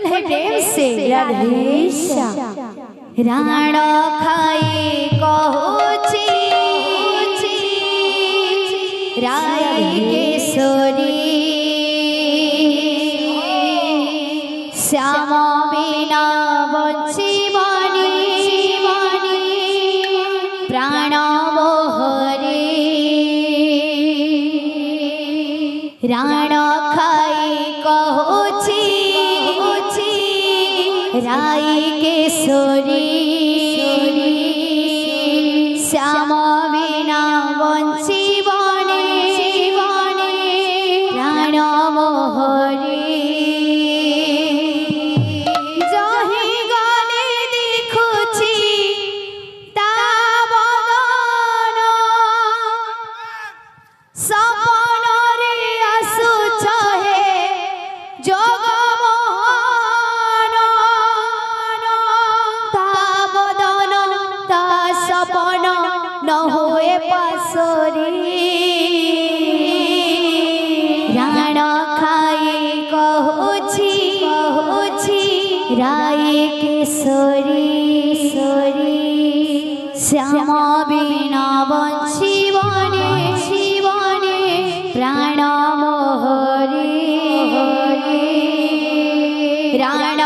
बोले प्रेम से राधेश्याम राण खाई कहूची राय केशरी श्याम बिना बंशीवानी प्राण मोहरे राण खाई कहूची राय केशरी श्याम बिना बंशीवानी प्राण मोहरे न होए पासरी राण खाई कहूची राय केशरी श्याम बिना बंशीवानी प्राण मोहरे राण